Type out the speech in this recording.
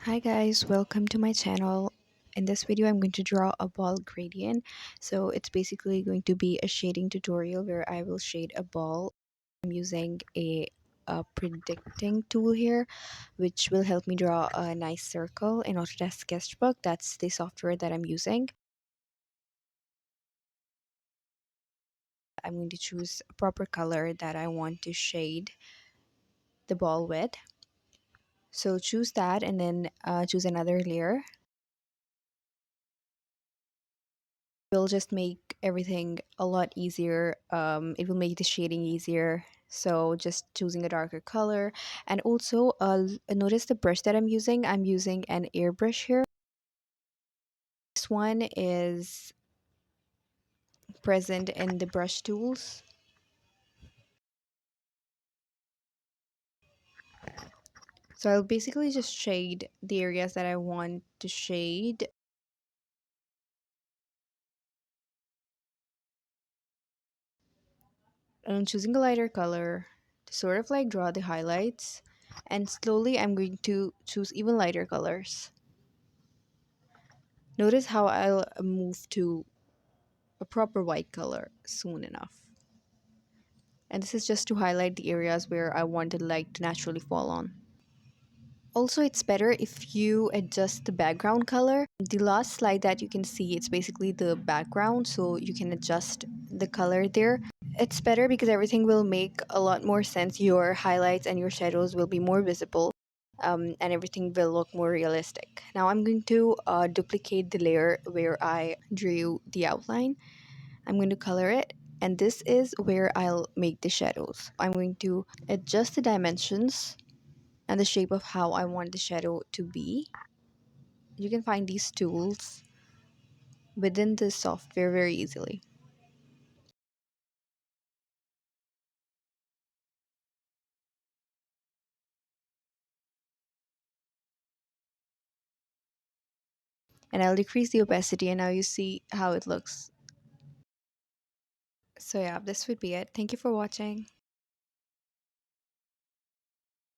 Hi guys, welcome to my channel. In this video, I'm going to draw a ball gradient. So it's basically going to be a shading tutorial where I will shade a ball. I'm using a predicting tool here, which will help me draw a nice circle in Autodesk Sketchbook. That's the software that I'm using. I'm going to choose a proper color that I want to shade the ball with. So choose that and then choose another layer. Will just make everything a lot easier. It will make the shading easier. So just choosing a darker color. And also notice the brush that I'm using. I'm using an airbrush here. This one is present in the brush tools. So I'll basically just shade the areas that I want to shade. And I'm choosing a lighter color to sort of like draw the highlights. And slowly I'm going to choose even lighter colors. Notice how I'll move to a proper white color soon enough. And this is just to highlight the areas where I want the light to naturally fall on. Also, it's better if you adjust the background color. The last slide that you can see, it's basically the background, so you can adjust the color there. It's better because everything will make a lot more sense. Your highlights and your shadows will be more visible. And everything will look more realistic. Now I'm going to duplicate the layer where I drew the outline. I'm going to color it, and this is where I'll make the shadows. I'm going to adjust the dimensions and the shape of how I want the shadow to be. You can find these tools within the software very easily. And I'll decrease the opacity, and now you see how it looks. So yeah, this would be it. Thank you for watching.